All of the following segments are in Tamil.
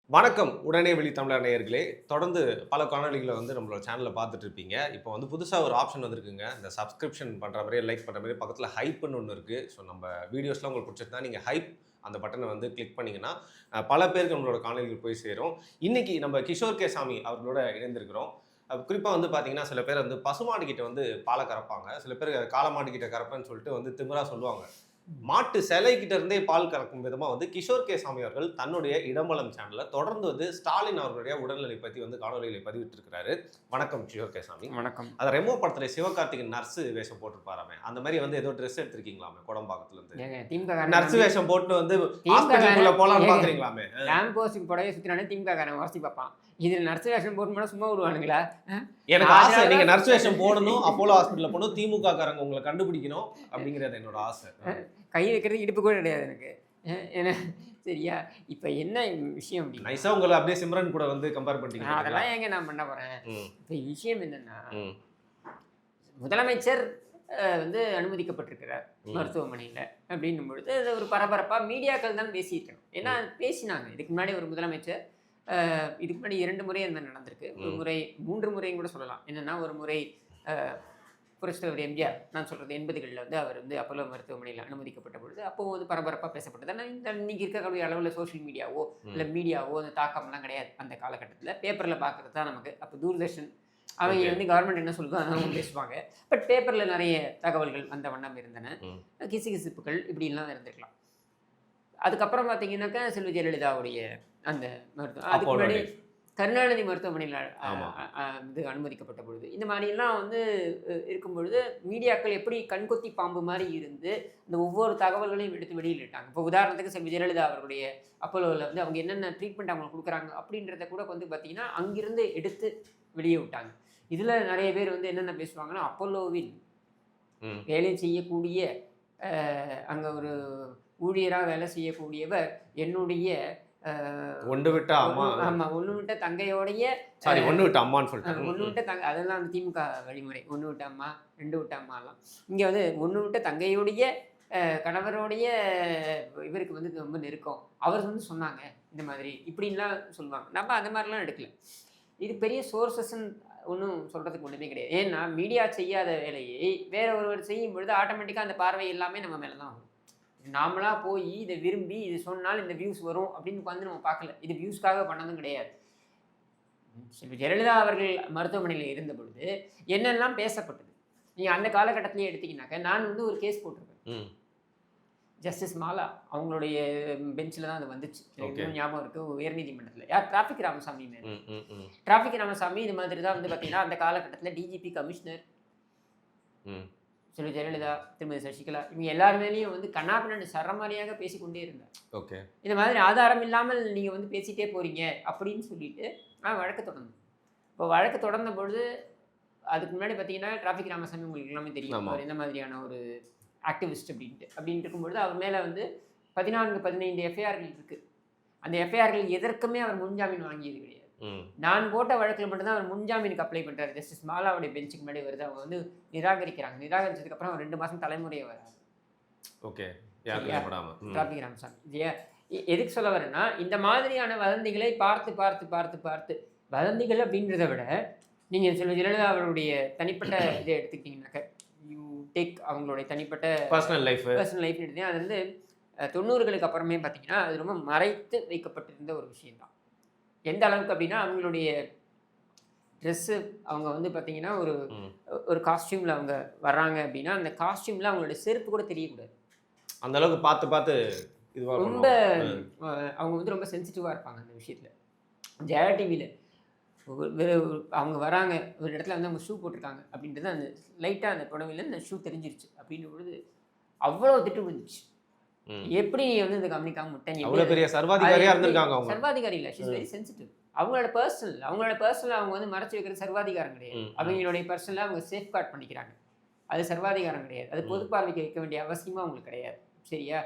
வணக்கம் உடனே வெளி தமிழர் நேயர்களே. தொடர்ந்து பல காணொளிகளை நம்மளோட சேனல்ல பார்த்துட்டு இருப்பீங்க. இப்போ புதுசா ஒரு ஆப்ஷன் வந்திருக்குங்க. இந்த சப்ஸ்கிரிப்ஷன் பண்ற மாரியே, லைக் பண்ற மாரியே பக்கத்துல ஹைப்ன்னு ஒண்ணு இருக்கு. ஸோ நம்ம வீடியோஸ்லாம் உங்களுக்கு பிடிச்சிருந்தா நீங்க ஹைப் அந்த பட்டன கிளிக் பண்ணீங்கன்னா, பல பேருக்கு நம்மளோட காணொளிகள் போய் சேரும். இன்னைக்கு நம்ம கிஷோர் கே. சாமி அவர்களோட இணைந்திருக்கிறோம். குறிப்பா பார்த்தீங்கன்னா, சில பேர் பசுமாடு கிட்ட பால கறப்பாங்க. சில பேர் காளமாடு கிட்ட கறப்பேன்னு சொல்லிட்டு திமிரா சொல்லுவாங்க. மாட்டு சிலை கிட்ட இருந்தே பால் கறக்கும் விதமா கிஷோர் கே. சாமி அவர்கள் தன்னுடைய இடம்பலம் சேனல்ல தொடர்ந்து ஸ்டாலின் அவர்களுடைய உடல்நிலை பத்தி காணொலிகளை பதிவிட்டு இருக்கிறாரு. வணக்கம் கிஷோர் கே. சாமி. வணக்கம். அது ரெமோ படத்துல சிவகார்த்திகேயன் நர்ஸ் வேஷம் போட்டுருப்பாராமே, அந்த மாதிரி ஏதோ ட்ரெஸ் எடுத்திருக்கீங்களாமே கோடம்பாக்கத்துல இருந்து? நர்ஸ் வேஷம் போட்டு ஹாஸ்பிடலுக்குள்ள போலாம்னு பாக்குறீங்களாமே? லேம்ப் போஸ்டுக்கு புடவை சுத்தினானே திமுக காரன் வாசி பார்ப்பான். இதுல நர்ஸ் வேஷம் போட்டு சும்மா விடுவானுங்களா? எனக்கு ஆசை, நீங்க நர்ஸ் வேஷம் போடணும், அப்போலோ ஹாஸ்பிடல்ல போகணும், திமுக காரங்க உங்களை கண்டுபிடிக்கணும் அப்படிங்கிறது என்னோட ஆசை. கை வைக்கிறது இடுப்பு கூட கிடையாது எனக்கு. ஏன்னா சரியா, இப்ப என்ன விஷயம் அப்படின்னா, நைஸா உங்களை அப்படியே சிம்ரன் கூட கம்பேர் பண்ணிட்டீங்க. அதெல்லாம் ஏங்க நான் பண்ண போறேன். இப்ப விஷயம் என்னன்னா, முதலமைச்சர் அனுமதிக்கப்பட்டிருக்கிறார் மருத்துவமனையில அப்படின்னும் பொழுது அது ஒரு பரபரப்பா மீடியாக்கள் தான் பேசியிருக்கணும். ஏன்னா பேசினாங்க இதுக்கு முன்னாடி ஒரு முதலமைச்சர், இதுக்கு முன்னாடி 2 முறை அந்த மாதிரி நடந்திருக்கு. ஒரு முறை 3 முறையும் கூட சொல்லலாம். என்னன்னா, ஒரு முறை புரட்சித்தலைவர் எம்ஜிஆர், நான் சொல்கிறது 80களில் அவர் அப்போலோ மருத்துவமனையில் அனுமதிக்கப்பட்ட பொழுது அப்போது பரபரப்பாக பேசப்பட்டது. ஆனால் இன்னைக்கு இருக்கக்கூடிய அளவில் சோஷியல் மீடியாவோ இல்லை மீடியாவோ அந்த தாக்கம்லாம் கிடையாது. அந்த காலகட்டத்தில் பேப்பரில் பார்க்குறது தான் நமக்கு. அப்போ தூர்தர்ஷன் அவங்க கவர்மெண்ட் என்ன சொல்லுதோ அதெல்லாம் பேசுவாங்க. பட் பேப்பரில் நிறைய தகவல்கள் அந்த வண்ணம் இருந்தன. கிசுகிசுப்புகள் இப்படிலாம் இருந்திருக்கலாம். அதுக்கப்புறம் பார்த்தீங்கன்னாக்கா செல்வி ஜெயலலிதாவுடைய அந்த மருத்துவம், அதுக்கு முன்னாடி கருணாநிதி மருத்துவமனையில் அனுமதிக்கப்பட்ட பொழுது இந்த மாதிரிலாம் இருக்கும் பொழுது மீடியாக்கள் எப்படி கண்கொத்தி பாம்பு மாதிரி இருந்து இந்த ஒவ்வொரு தகவல்களையும் எடுத்து வெளியிட்டாங்க. இப்போ உதாரணத்துக்கு செல்வி ஜெயலலிதா அவர்களுடைய அப்போலோவில் அவங்க என்னென்ன ட்ரீட்மெண்ட் அவங்களுக்கு கொடுக்குறாங்க அப்படின்றத கூட பார்த்தீங்கன்னா அங்கிருந்து எடுத்து வெளியே விட்டாங்க. இதில் நிறைய பேர் என்னென்ன பேசுவாங்கன்னா, அப்போலோவில் வேலை செய்யக்கூடிய அங்கே ஒரு ஊழியராக வேலை செய்யக்கூடியவர் என்னுடைய ஒன்று விட்ட அம்மா, ஆமா, ஒன்று விட்ட தங்கையோடைய, ஒன்று விட்ட அம்மான்னு சொல்லிட்டு, ஒன்று விட்ட தங்கை, அதெல்லாம் திமுக வழிமுறை. 1 விட்ட அம்மா 2 விட்ட அம்மாலாம். இங்கே 1 விட்ட தங்கையோடைய கணவருடைய இவருக்கு ரொம்ப நெருக்கம். அவர் சொன்னாங்க இந்த மாதிரி இப்படின்லாம் சொல்லுவாங்க. நம்ம அந்த மாதிரிலாம் எடுக்கல. இது பெரிய சோர்சஸ்ன்னு ஒன்றும் சொல்கிறதுக்கு ஒன்றுமே கிடையாது. ஏன்னா மீடியா செய்யாத வேலையை வேற ஒருவர் செய்யும் பொழுது ஆட்டோமேட்டிக்காக அந்த பார்வை எல்லாமே நம்ம மேலே தான் வரும். நாமளாக போய் இதை விரும்பி இது சொன்னால் இந்த வியூஸ் வரும் அப்படின்னு நம்ம பார்க்கல. இது வியூஸ்க்காக பண்ணதும் கிடையாது. ஜெயலலிதா அவர்கள் மருத்துவமனையில் இருந்த பொழுது என்னெல்லாம் பேசப்பட்டது நீங்கள் அந்த காலகட்டத்திலேயே எடுத்தீங்கன்னாக்க, நான் ஒரு கேஸ் போட்டிருக்கேன். ஜஸ்டிஸ் மாலா அவங்களுடைய பெஞ்சில் தான் அது வந்துச்சு. ஞாபகம் இருக்குது. உயர்நீதிமன்றத்தில் யார், டிராஃபிக் ராமசாமி மேலே. டிராஃபிக் ராமசாமி இது மாதிரி தான் பார்த்தீங்கன்னா அந்த காலகட்டத்தில் டிஜிபி கமிஷனர் செல்வி ஜெயலலிதா, திருமதி சசிகலா, இவங்க எல்லாருமேலேயும் கண்ணாபின்னு சரமாரியாக பேசிக்கொண்டே இருந்தார். ஓகே, இந்த மாதிரி ஆதாரம் இல்லாமல் நீங்கள் பேசிகிட்டே போகிறீங்க அப்படின்னு சொல்லிட்டு நான் வழக்கு தொடர்ந்தேன். இப்போ வழக்கு தொடர்ந்த பொழுது அதுக்கு முன்னாடி பார்த்தீங்கன்னா டிராஃபிக் ராமசாமி உங்களுக்கு எல்லாமே தெரியும், அவர் எந்த மாதிரியான ஒரு ஆக்டிவிஸ்ட் அப்படின்ட்டு இருக்கும்பொழுது அவர் மேலே 14-15 எஃப்ஐஆர்கள் இருக்குது. அந்த எஃப்ஐஆர்கள் எதற்குமே அவர் முன்ஜாமீன் வாங்கியது கிடையாது. நான் போட்ட வழக்கில் மட்டும்தான் அவர் முன்ஜாமீனுக்கு அப்ளை பண்ணுறாரு. ஜஸ்டிஸ் மாலாவுடைய பெஞ்சுக்கு முன்னாடி வருது. அவங்க நிராகரிக்கிறாங்க. நிராகரிச்சதுக்கப்புறம் அவர் 2 மாதம் தலைமுறையை வராது. ஓகே, டிராஃபிக் ராமசாமி எதுக்கு சொல்ல வரேன்னா, இந்த மாதிரியான வதந்திகளை பார்த்து பார்த்து பார்த்து பார்த்து வதந்திகள் அப்படின்றத விட நீங்கள் சில ஜெயலலிதா அவருடைய தனிப்பட்ட இதை எடுத்துக்கிட்டிங்கனாக்க, யூ டேக் அவங்களுடைய தனிப்பட்ட பர்சனல் லைஃப் எடுத்தீங்க. அது 90களுக்கு அப்புறமே பார்த்தீங்கன்னா அது ரொம்ப மறைத்து வைக்கப்பட்டிருந்த ஒரு விஷயம்தான். எந்த அளவுக்கு அப்படின்னா, அவங்களுடைய ட்ரெஸ்ஸு அவங்க பார்த்தீங்கன்னா ஒரு காஸ்டியூமில் அவங்க வர்றாங்க அப்படின்னா அந்த காஸ்டியூமில் அவங்களுடைய செருப்பு கூட தெரியக்கூடாது. அந்த அளவுக்கு பார்த்து பார்த்து ரொம்ப அவங்க ரொம்ப சென்சிட்டிவாக இருப்பாங்க அந்த விஷயத்தில். ஜெயா டிவியில் அவங்க வராங்க ஒரு இடத்துல அவங்க ஷூ போட்டிருக்காங்க அப்படின்றது அந்த லைட்டாக அந்த புடவையில் அந்த ஷூ தெரிஞ்சிருச்சு அப்படின்னும் பொழுது அவ்வளோ திட்டு வந்துச்சு. எப்படி இந்த கவனிக்காம விட்டேன். அவ்வளவு பெரிய சர்வாதிகாரியா இருந்திருக்காங்க. அவங்க சர்வாதிகாரி இல்ல, ஷீ இஸ் வெரி சென்சிட்டிவ். அவங்களோட பர்சனல் அவங்க மறைச்சு வைக்கிறது சர்வாதிகாரம் கிடையாது. அவங்களுடைய பர்சனலா அவங்க சேஃப் கார்ட் பண்ணிக்கிறாங்க. அது சர்வாதிகாரம் கிடையாது. அது பொது பார்வைக்கு வைக்க வேண்டிய அவசியமா அவங்களுக்கு கிடையாது. சரியா?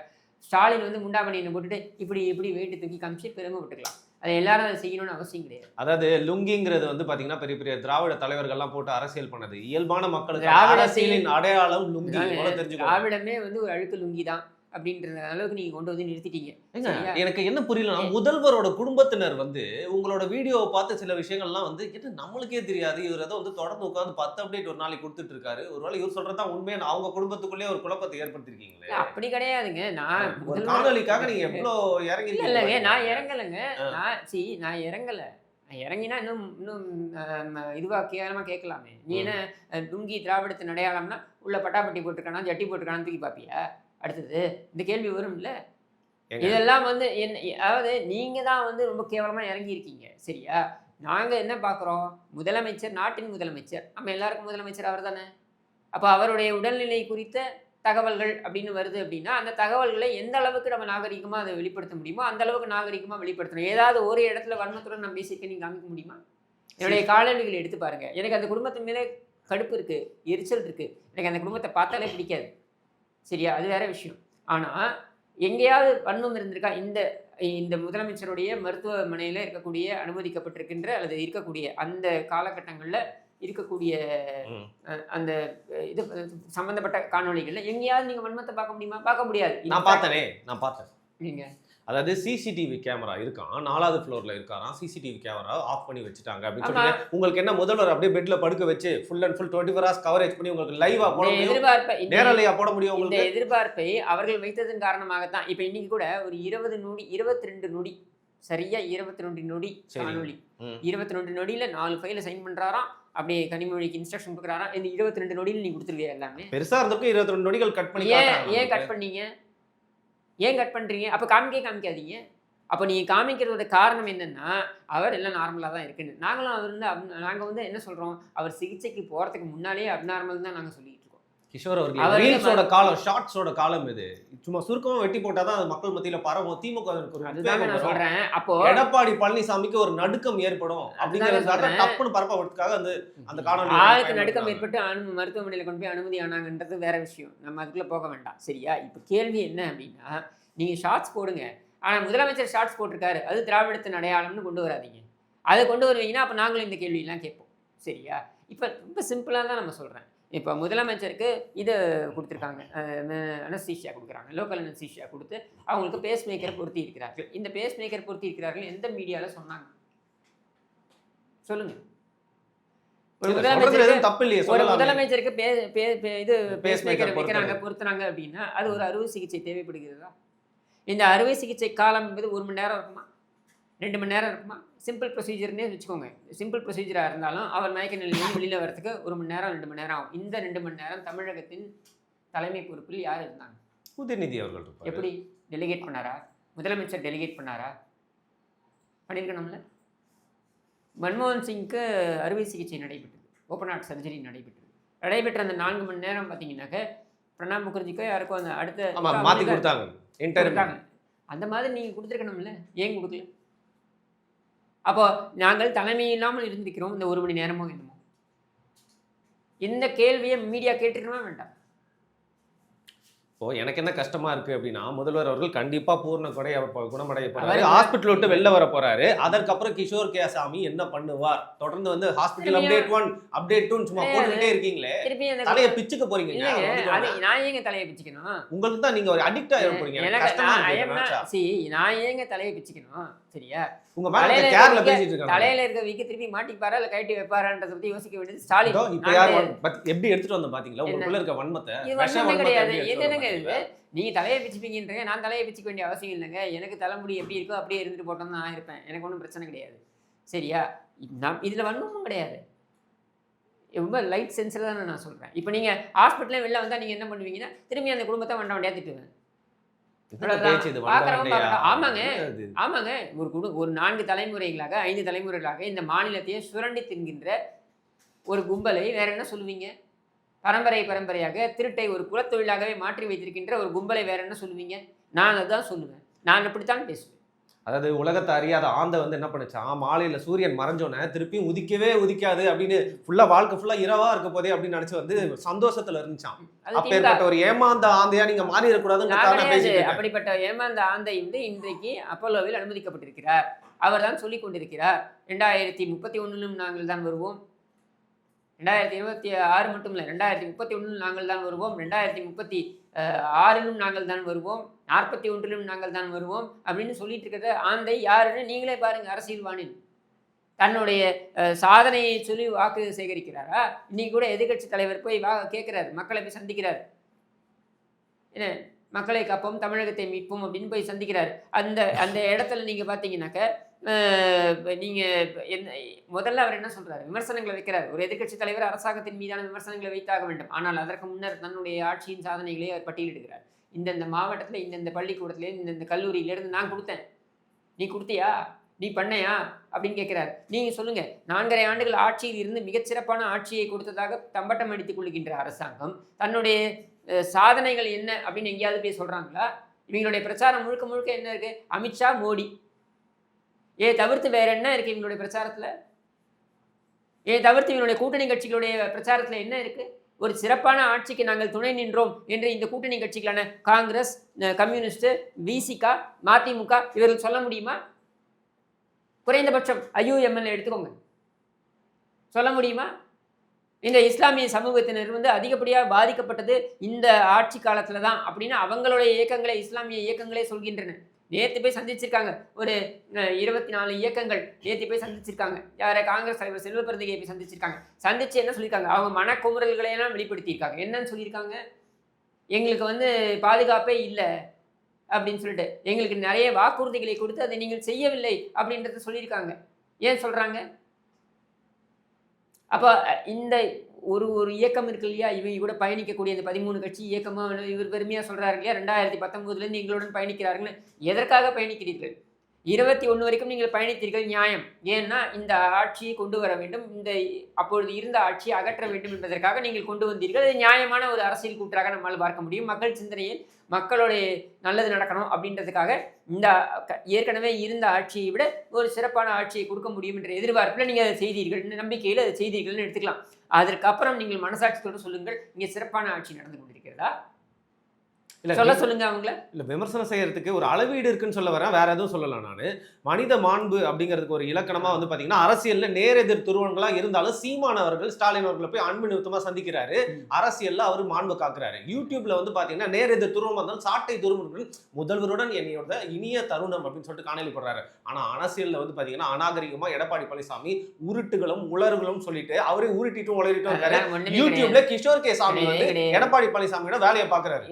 ஸ்டாலின் முண்டாமணியை போட்டுட்டு இப்படி வெயிட்டு தூக்கி காமிச்சு பெருமைப்பட்டுக்கலாம். அதை எல்லாரும் அதை செய்யணும்னு அவசியம் கிடையாது. அதாவது லுங்கிங்கிறது பாத்தீங்கன்னா பெரிய பெரிய திராவிட தலைவர்கள்லாம் போட்டு அரசியல் பண்ணது. இயல்பான மக்களுக்கு திராவிடத்தின் அடையாளம் லுங்கி. திராவிடமே ஒரு அழுக்கு லுங்கி தான். அப்படின்ற அளவுக்கு நீங்க கொண்டு வந்து நிறுத்திட்டீங்க. ஏங்க, சரியா? எனக்கு என்ன புரியலன்னா, முதல்வரோட குடும்பத்தினர் வந்து உங்களோட வீடியோவை பார்த்து சில விஷயங்கள்லாம் வந்து என்ன நம்மளுக்கே தெரியாது. இவர் ஏதோ வந்து தொடர்ந்து உட்கார்ந்து 10 அப்டேட் ஒரு நாளைக்கு குடுத்துட்டு இருக்காரு. ஒருவேளை இவர் சொல்றது தான் உண்மைன்னு அவங்க குடும்பத்துக்குள்ளேயே ஒரு குழப்பத்தை ஏற்படுத்தியிருக்கீங்களே. இல்ல அப்படி கிடையாதுங்க. நான் ஒரு முதல்வர் காணொளிக்காக நீங்க எவ்ளோ இல்ல இறங்கிருக்கீங்க இல்லங்க. நான் பாருங்க. இறங்கலங்க. ஆ. நான் இறங்கல. நான் இறங்கினா இன்னும் இன்னும் இதுவா கேவலமா கேட்கலாமே. நீ என்ன ம். லுங்கி திராவிடத்தின் அடையாளம்னா, உள்ள பட்டாப்பட்டி போட்டுருக்கானா, ஜட்டி போட்டுருக்கானான்னு தூக்கி பார்ப்பியா? அடுத்தது இந்த கேள்வி வரும்ல. ஏங்க, இதெல்லாம் வந்து அதாவது நீங்க தான் வந்து ரொம்ப கேவலமா இறங்கியிருக்கீங்க. சரியா? நாங்க என்ன பார்க்குறோம்? முதலமைச்சர், நாட்டின் முதலமைச்சர். நம்ம எல்லாருக்கும் முதலமைச்சர் அவர் தானே. அப்ப அவருடைய உடல்நிலை குறித்த தகவல்கள் அப்படின்னு வருது அப்படின்னா, அந்த தகவல்களை எந்த அளவுக்கு நம்ம நாகரீகமா அத வெளிப்படுத்த முடியுமோ, அந்த அளவுக்கு நாகரீகமா வெளிப்படுத்தணும். ஏதாவது ஒரு இடத்துல வன்மத்துடன் நான் பேசியிருக்கேன் நீங்க காமிக்க முடியுமா? என்னுடைய காணொளிகளை எடுத்து பாருங்க. எனக்கு அந்த குடும்பத்தின் மேல கடுப்பு இருக்கு, எரிச்சல் இருக்கு. எனக்கு அந்த குடும்பத்த பார்த்தாலே பிடிக்காது. சரியா? அது வேற விஷயம். ஆனா, எங்கேயாவது வன்மம் இருந்திருக்கா? இந்த இந்த முதலமைச்சருடைய மருத்துவமனையில இருக்கக்கூடிய அனுமதிக்கப்பட்டிருக்கின்ற அல்லது இருக்கக்கூடிய அந்த காலகட்டங்கள்ல இருக்கக்கூடிய ம். அந்த இது சம்மந்தப்பட்ட காணொளிகள்ல எங்கேயாவது நீங்க வன்மத்த பார்க்க முடியுமா? பார்க்க முடியாது. நான் பார்த்தேனே, நான் பார்த்தேன். நீங்க அதாவது சிசிடிவி கேமரா இருக்கான். 4வது ஃப்ளோர்ல இருக்காராம். சிசிடிவி கேமரா ஆஃப் பண்ணி வச்சுட்டாங்க அப்படின்னு ஆமா. சொன்னீங்க. உங்களுக்கு என்ன முதல்வர் அப்படியே பெட்ல படுக்க வச்சு full and full 24 hours coverage பண்ணி உங்களுக்கு லைவா போட இந்த முடியும். எதிர்பார்ப்பை நேரலையா போட முடியும் இந்த உங்களுக்கு. எதிர்பார்ப்பை அவர்கள் வைத்ததன் காரணமாகத்தான் இப்ப இன்னைக்கு கூட ஒரு 20 நொடி 22 நொடி சரியா 22 நொடி சரி. காணொளி. ம். 22 நொடியில 4 ஃபைல சைன் பண்றாராம். அப்படியே கனிமொழிக்கு இன்ஸ்ட்ரக்ஷன் கொடுக்குறாராம். இந்த 22 நொடியில நீ கொடுத்துருவியா எல்லாமே? பெருசா இருந்திருக்கும் 22 நொடிகள் கட் பண்ணி ஏன் காட்டுறாங்க ஏன் கட் நமக்கு. பண்ணீங்க? ஏன் கட் பண்றீங்க? அப்ப காமிக்காதீங்க. அப்ப நீங்க காமிக்கிறதோட காரணம் என்னன்னா, அவர் எல்லாம் நார்மலா தான் இருக்குன்னு. நாங்களும் அவர் வந்து நாங்க வந்து என்ன சொல்றோம்? அவர் சிகிச்சைக்கு போறதுக்கு முன்னாலேயே அப்நார்மல் தான் நாங்க சொல்லிட்டு இருக்கோம். கிஷோர் அவர்களே, அவர் ரீல்ஸோட காலம், ஷார்ட்ஸோட காலம் இது. சும்மா சுருக்கமா வெட்டி போட்டா தான் அது மக்கள் மத்தியில பரவும். திமுக அதற்கு ஒரு அதுதாங்க உத்வேகம் நான் வரும். சொல்றேன். அப்போ எடப்பாடி பழனிசாமிக்கு ஒரு நடுக்கம் ஏற்படும் அப்படிங்கறதுக்காக சொல்றேன். டப்புன்னு பரப்பறதுக்காக அந்த காணொளி ஆளுக்கு நடுக்கம் ஏற்பட்டு மருத்துவமனையில கொண்டு போய் அனுமதி ஆனாங்கன்றது வேற விஷயம். நம்ம அதுக்குள்ள போக வேண்டாம். சரியா? இப்ப கேள்வி என்ன அப்படின்னா, நீங்க ஷார்ட்ஸ் போடுங்க. ஆனா முதலமைச்சர் ஷார்ட்ஸ் போட்டிருக்காரு. அது திராவிடத்தின் அடையாளம்னு கொண்டு வராதீங்க. அதை கொண்டு வருவீங்கன்னா, அப்ப நாங்களும் இந்த கேள்வியெல்லாம் கேட்போம். சரியா? இப்ப ரொம்ப சிம்பிளா தான் நம்ம சொல்றேன். இப்ப முதலமைச்சருக்கு இது குடுத்துருக்காங்க. அனஸ்தீசியா குடுக்குறாங்க. லோக்கல் அனஸ்தீசியா குடுத்து அவங்களுக்கு பேஸ் மேக்கர் பொருத்தி இருக்கிறார்கள். இந்த பேஸ் மேக்கர் பொருத்தி இருக்கிறார்கள் எந்த மீடியால சொன்னாங்க? சொல்லுங்க. ஒரு முதலமைச்சருக்கு தப்பு இல்லையே, ஒரு சொல்லலாமே. முதலமைச்சருக்கு இது பேஸ் Pacemaker மேக்கர் வைக்கிறாங்க, பொருத்துறாங்க அப்படின்னா, அது ஒரு அறுவை சிகிச்சை தேவைப்படுகிறதா? இந்த அறுவை சிகிச்சை காலம் என்பது 1 மணி நேரம் இருக்குமா? 2 மணி நேரம் இருக்குமா? சிம்பிள் ப்ரொசீஜர்னே வச்சுக்கோங்க. சிம்பிள் ப்ரொசீஜரா இருந்தாலும் அவர் மயக்க நிலையிலிருந்து வெளியில வரதுக்கு 1 மணி நேரம், 2 மணி நேரம் ஆகும். இந்த 2 மணி நேரம் தமிழகத்தின் தலைமை பொறுப்பில் யார் இருந்தாங்க? உதயநிதி அவர்கள் இருப்பாரு. எப்படி டெலிகேட் பண்ணாரா? முதலமைச்சர் டெலிகேட் பண்ணாரா? பண்ணியிருக்கணும்ல. மன்மோகன் சிங்க்கு அறுவை சிகிச்சை நடைபெற்றது. ஓப்பன் ஹார்ட் சர்ஜரி நடைபெற்றது. நடைபெற்ற அந்த 4 மணி நேரம் பார்த்தீங்கன்னாக்க, பிரணாப் முகர்ஜிக்கோ யாருக்கோ அந்த அடுத்த ஆமா, மாத்தி கொடுத்தாங்க. கொடுத்தாங்க. அந்த மாதிரி நீங்க கொடுத்துருக்கணும்ல. ஏன் கொடுக்கல? அப்போ நாங்கள் தலைமை இல்லாமல் இருந்திருக்கிறோம் இந்த 1 மணி நேரமோ என்னமோ. இந்த கேள்வியை மீடியா கேட்டிருக்கணுமா வேண்டாம்? இப்போ எனக்கு என்ன கஷ்டமா இருக்கு அப்படின்னா, முதல்வர் அவர்கள் கண்டிப்பா பூர்ண குணமடைய போறாரு. அவர் ஹாஸ்பிட்டல் விட்டு வெளில வர போறாரு. அதற்கப்புறம் கிஷோர் கேசாமி என்ன பண்ணுவார்? தொடர்ந்து வந்து ஹாஸ்பிட்டல் அப்டேட் 1, அப்டேட் 2 சும்மா போட்டுக்கிட்டே இருக்கீங்களே. திருப்பி அந்த தலைய பிச்சுக்க போறீங்க. இல்லைங்க, அது நான் ஏங்க தலையை பிச்சுக்கணும்? உங்களுக்கு தான் நீங்க ஒரு அடிக்ட் ஆயிர போறீங்க. எனக்கு எனக்கு கஷ்டமா இருக்கு இதை நினைச்சா. நான் ஏங்க தலையை பிச்சுக்கணும்? சரியா? உங்க மேல தலையில கேர்ல இருக்க பேசிட்டு இருக்காங்க. தலையில இருக்க விக்க திருப்பி மாட்டிப்பாரா இல்ல கழட்டி வைப்பாரான்றத பத்தி யோசிக்க வேண்டியது ஸ்டாலின். இதோ இப்ப யார் எப்படி எடுத்துட்டு வந்த பாத்தீங்களா? உங்களுக்குள்ள இருக்க வன்மத்தை, இது விஷ ஒண்ணுமே வன்மத்தை கிடையாது. எப்படி இது எடுத்துட்டு என்னங்க வந்தீங்க? இது? நீங்க தலையை பிச்சுப்பீங்கன்றீங்க. நான் தலையை பிச்சுக்க வேண்டிய அவசியம் இல்லைங்க. எனக்கு தலைமுடி எப்படி இருக்கோ அப்படியே இருந்துட்டு போட்டோம்னு நான் இருப்பேன். எனக்கு ஒன்றும் பிரச்சனை கிடையாது. சரியா? இதுல வன்மமும் கிடையாது. ரொம்ப லைட் சென்ஸ்ல தானே நான் சொல்றேன். இப்போ நீங்க ஹாஸ்பிட்டல்ல வெளில வந்தா நீங்க என்ன பண்ணுவீங்கன்னா, திரும்பி அந்த குடும்பத்தை வண்டியா திட்டுவேன். என்ன பேச்சு இது? பார்க்கறவன் வந்தாண்டையா? பார்க்கட்டும். ஆமாங்க. என்ன இது? ஆமாங்க. ஒரு 4 தலைமுறைகளாக 5 தலைமுறைகளாக இந்த மாநிலத்தையே சுரண்டி தின்கின்ற ஒரு கும்பலை வேற என்ன சொல்லுவீங்க? பரம்பரையாக திருட்டை ஒரு குலத்தொழிலாகவே மாற்றி வைத்திருக்கின்ற ஒரு கும்பலை வேற என்ன சொல்லுவீங்க? நான் அதான் சொல்லுவேன். நான் அப்படித்தான் பேசுவேன். அதாவது உலகத்தை அறியாத ஆந்தை வந்து என்ன பண்ணுச்சான், மாலையில சூரியன் மறைஞ்சோன்னே திருப்பியும் உதிக்கவே உதிக்காது அப்படின்னு ஃபுல்லா வாழ்க்கை ஃபுல்லா இரவா இருக்க போதே அப்படின்னு நினைச்சு வந்து சந்தோஷத்துல இருந்துச்சான். அது அப்பேற்பட்ட ஒரு ஏமாந்த ஆந்தையா நீங்க மாறிடக்கூடாதுன்னு பேசிட்டு இருக்கேன். அப்படிப்பட்ட ஏமாந்த ஆந்தை வந்து இன்றைக்கு அப்போலோவில் அனுமதிக்கப்பட்டிருக்கிறார். அவர் தான் சொல்லிக் கொண்டிருக்கிறார். 2031 நாங்கள் தான் வருவோம். 2026 மட்டும் இல்லை, 2031 நாங்கள் தான் வருவோம், 2036 நாங்கள் தான் வருவோம், 41 நாங்கள் தான் வருவோம் அப்படின்னு சொல்லிட்டு இருக்கிற ஆந்தை யாருன்னு நீங்களே பாருங்க. அரசியல்வானில் தன்னுடைய சாதனையை சொல்லி வாக்கு சேகரிக்கிறாரா? இன்னைக்கு கூட எதிர்கட்சி தலைவர் போய் கேட்கிறாரு, மக்களை போய் சந்திக்கிறார். என்ன, மக்களை காப்போம், தமிழகத்தை மீட்போம் அப்படின்னு போய் சந்திக்கிறார். அந்த அந்த இடத்துல நீங்கள் பார்த்தீங்கன்னாக்க நீங்கள் என்ன முதல்ல அவர் என்ன சொல்கிறார்? விமர்சனங்களை வைக்கிறார். ஒரு எதிர்க்கட்சி தலைவர் அரசாங்கத்தின் மீதான விமர்சனங்களை வைத்தாக வேண்டும். ஆனால் அதற்கு முன்னர் தன்னுடைய ஆட்சியின் சாதனைகளை அவர் பட்டியலிடுகிறார். இந்தந்த மாவட்டத்தில், இந்தந்த பள்ளிக்கூடத்துலேருந்து, இந்தந்த கல்லூரியிலேருந்து நான் கொடுத்தேன், நீ கொடுத்தியா, நீ பண்ணையா அப்படின்னு கேட்கிறார். நீங்கள் சொல்லுங்கள், 4.5 ஆண்டுகள் ஆட்சியில் இருந்து மிகச்சிறப்பான ஆட்சியை கொடுத்ததாக தம்பட்டம் அடித்துக் கொள்கின்ற அரசாங்கம் தன்னுடைய சாதனைகள் என்ன அப்படின்னு எங்கேயாவது போய் சொல்கிறாங்களா? இவங்களுடைய பிரச்சாரம் முழுக்க முழுக்க என்ன இருக்குது? அமித்ஷா, மோடி தவிர்த்து வேற என்ன இருக்குது இவங்களுடைய பிரச்சாரத்தில்? தவிர்த்து இவங்களுடைய கூட்டணி கட்சிகளுடைய பிரச்சாரத்தில் என்ன இருக்குது? ஒரு சிறப்பான ஆட்சிக்கு நாங்கள் துணை நின்றோம் என்று இந்த கூட்டணி கட்சிகளான காங்கிரஸ், கம்யூனிஸ்ட், விசிகா, மதிமுக இவர்கள் சொல்ல முடியுமா? குறைந்தபட்சம் IUML எடுத்துக்கோங்க, சொல்ல முடியுமா? இந்த இஸ்லாமிய சமூகத்தினர் வந்து அதிகப்படியாக பாதிக்கப்பட்டது இந்த ஆட்சி காலத்தில் தான் அப்படின்னு அவங்களுடைய இயக்கங்களே, இஸ்லாமிய இயக்கங்களே சொல்கின்றன. நேற்று போய் சந்திச்சிருக்காங்க, ஒரு 24 இயக்கங்கள் நேற்று போய் சந்திச்சிருக்காங்க. யாரை? காங்கிரஸ் தலைவர் செல்வ பெருந்தகையை போய் சந்திச்சிருக்காங்க. சந்திச்சு என்ன சொல்லியிருக்காங்க? அவங்க மனக்குமுறல்களையெல்லாம் வெளிப்படுத்தியிருக்காங்க. என்னன்னு சொல்லியிருக்காங்க? எங்களுக்கு வந்து பாதுகாப்பே இல்லை அப்படின்னு சொல்லிட்டு, எங்களுக்கு நிறைய வாக்குறுதிகளை கொடுத்து அதை நீங்கள் செய்யவில்லை அப்படின்றத சொல்லியிருக்காங்க. ஏன் சொல்கிறாங்க? அப்போ இந்த ஒரு இயக்கம் இருக்கு இல்லையா, இவங்க கூட பயணிக்கக்கூடிய இந்த 13 கட்சி இயக்கமாக இவர் பெருமையாக சொல்கிறாரு இல்லையா, 2019 எங்களுடன் பயணிக்கிறார்கள். எதற்காக பயணிக்கிறீர்கள்? 21 வரைக்கும் நீங்கள் பயணித்தீர்கள், நியாயம். ஏன்னா இந்த ஆட்சியை கொண்டு வர வேண்டும், இந்த அப்பொழுது இருந்த ஆட்சியை அகற்ற வேண்டும் என்பதற்காக நீங்கள் கொண்டு வந்தீர்கள். அது நியாயமான ஒரு அரசியல் கூற்றாக நம்மால் பார்க்க முடியும். மக்கள் சிந்தனையில் மக்களுடைய நல்லது நடக்கணும் அப்படின்றதுக்காக இந்த ஏற்கனவே இருந்த ஆட்சியை விட ஒரு சிறப்பான ஆட்சியை கொடுக்க முடியும் என்ற எதிர்பார்ப்பில் நீங்கள் அதை செய்தீர்கள், நம்பிக்கையில் அதை செய்தீர்கள்னு எடுத்துக்கலாம். அதற்கப்புறம் நீங்கள் மனசாட்சியோடு சொல்லுங்கள், இங்கே சிறப்பான ஆட்சி நடந்து கொண்டிருக்கிறதா? சொல்ல சொல்லுங்க அவங்கள. இல்லை, விமர்சனம் செய்யறதுக்கு ஒரு அளவீடு இருக்குன்னு சொல்ல வரேன், வேற எதுவும் சொல்லலாம். நான் மனித மாண்பு அப்படிங்கிறதுக்கு ஒரு இலக்கணமா வந்து பாத்தீங்கன்னா, அரசியல்ல நேரெதிர் துருவங்களா இருந்தாலும் சீமான் அவர்கள் ஸ்டாலின் அவர்களை போய் அன்பு நிறுத்தமா சந்திக்கிறாரு. அரசியல்ல அவர் மாண்பு காக்குறாரு. யூடியூப்ல வந்து பாத்தீங்கன்னா நேரெதிர் துருவம் இருந்தாலும் சாட்டை துருவம் முதல்வருடன் என்னையோட இனிய தருணம் அப்படின்னு சொல்லிட்டு காணொலி போடுறாரு. ஆனா அரசியல்ல வந்து பாத்தீங்கன்னா அநாகரிகமா எடப்பாடி பழனிசாமி உருட்டுகளும் உலர்களும் சொல்லிட்டு அவரே உருட்டிட்டும் உளறிட்டும் இருக்காரு. யூடியூப்ல கிஷோர் கே சாமி வந்து எடப்பாடி பழனிசாமியோட வேலையை பாக்குறாரு.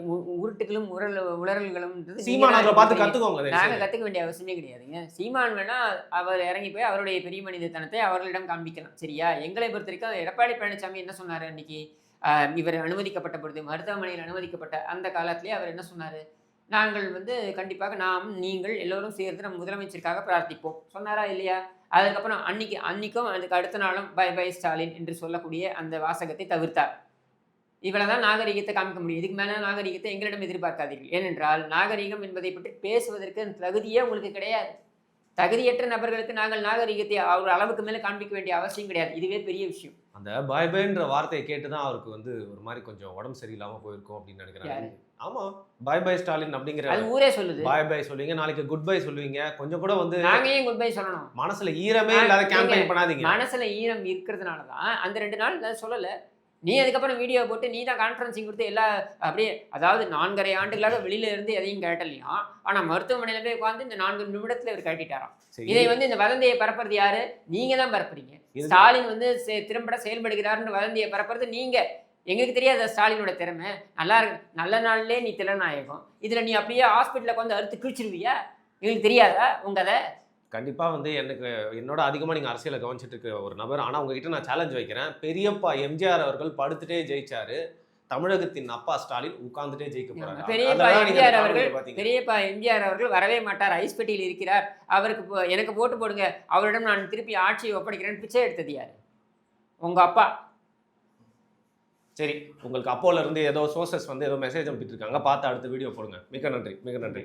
உளறல்களும் சீமான் பார்த்து கத்துக்கோங்க. நாங்க கத்துக்க வேண்டிய அவசியமே கிடையாதுங்க. சீமான் வேணா அவர் இறங்கி போய் அவருடைய பெரிய மனிதத்தனத்தை அவர்களிடம் காண்பிக்கலாம், சரியா? எங்களை பொறுத்த வரைக்கும் எடப்பாடி பழனிசாமி என்ன சொன்னாரு அன்னைக்கு, இவர் அனுமதிக்கப்பட்ட பொழுது, மருத்துவமனையில் அனுமதிக்கப்பட்ட அந்த காலத்திலேயே அவர் என்ன சொன்னாரு? நாங்கள் வந்து கண்டிப்பாக நீங்கள் எல்லோரும் சேர்ந்து நம்ம முதலமைச்சருக்காக பிரார்த்திப்போம் சொன்னாரா இல்லையா? அதுக்கப்புறம் அன்னைக்கும் அதுக்கு அடுத்த நாளும் பை பை ஸ்டாலின் என்று சொல்லக்கூடிய அந்த வாசகத்தை தவிர்த்தார். இவ்வளவுதான் நாகரிகத்தை காமிக்க முடியும். இதுக்கு மேலே நாகரிகத்தை எங்களிடம் எதிர்பார்க்காதீர்கள். ஏனென்றால் நாகரிகம் என்பதை பற்றி பேசுவதற்கு தகுதியே உங்களுக்கு கிடையாது. தகுதியற்ற நபர்களுக்கு நாங்கள் நாகரிகத்தை ஒரு அளவுக்கு மேலே காண்பிக்க வேண்டிய அவசியம் கிடையாது. இதுவே பெரிய விஷயம். அந்த பாய் பைன்ற வார்த்தையை கேட்டுதான் அவருக்கு வந்து ஒரு மாதிரி கொஞ்சம் உடம்பு சரியில்லாம போயிருக்கும் அப்படின்னு நினைக்கிறேன். ஆமா, பாய் பாய் ஸ்டாலின் அப்படிங்கிற ஊரே சொல்லுது. பாய் பாய் சொல்லுவீங்க, நாளைக்கு குட் பை சொல்லுவீங்க. கொஞ்சம் கூட வந்து நாங்க ஏன் குட் பை சொல்லணும்? மனசுல ஈரமே இல்லாத கேம்பெயின் பண்ணாதீங்க. மனசுல ஈரம் இருக்கிறதுனாலதான் அந்த 2 நாள் சொல்லல. நீ அதுக்கப்புறம் வீடியோ போட்டு நீ தான் கான்ஃபரன்சிங் கொடுத்து எல்லா அப்படியே, அதாவது 4.5 ஆண்டுகளாக வெளியில இருந்து எதையும் கேட்டலையா, ஆனா மருத்துவமனையில போய் உட்காந்து இந்த 4 நிமிடத்துல இவர் கேட்டிட்டாராம். இதை வந்து இந்த வதந்தியை பரப்புறது யாரு? நீங்க தான் பரப்புறீங்க. ஸ்டாலின் வந்து திறம்பட செயல்படுகிறாருன்னு வதந்தியை பரப்புறது நீங்க. எங்களுக்கு தெரியாத ஸ்டாலினோட திறமை. நல்லா இருக்கு, நல்ல நாள்லே நீ திறனாயகம், இதுல நீ அப்படியே ஹாஸ்பிட்டலுக்கு வந்து அறுத்து கிழிச்சிருவியா? எங்களுக்கு தெரியாதா உங்க அதை? கண்டிப்பாக வந்து எனக்கு என்னோட அதிகமாக நீங்கள் அரசியலை கவனிச்சிட்டு இருக்க ஒரு நபர். ஆனால் உங்ககிட்ட நான் சேலஞ்ச் வைக்கிறேன். பெரியப்பா எம்ஜிஆர் அவர்கள் படுத்துட்டே ஜெயிச்சாரு, தமிழகத்தின் அப்பா ஸ்டாலின் உட்கார்ந்துட்டே ஜெயிக்க போறாரு. பெரியப்பா எம்ஜிஆர் அவர்கள் வரவே மாட்டார், ஐஸ் பெட்டியில் இருக்கிறார், அவருக்கு எனக்கு போட்டு போடுங்க, அவரிடம் நான் திருப்பி ஆட்சியை ஒப்படைக்கிறேன்னு பிச்சை எடுத்தது யாரு? உங்க அப்பா. சரி, உங்களுக்கு அப்போல இருந்து ஏதோ சோர்சஸ் வந்து ஏதோ மெசேஜ் அனுப்பிட்டு இருக்காங்க, பார்த்து அடுத்த வீடியோ போடுங்க. மிக நன்றி, மிக நன்றி.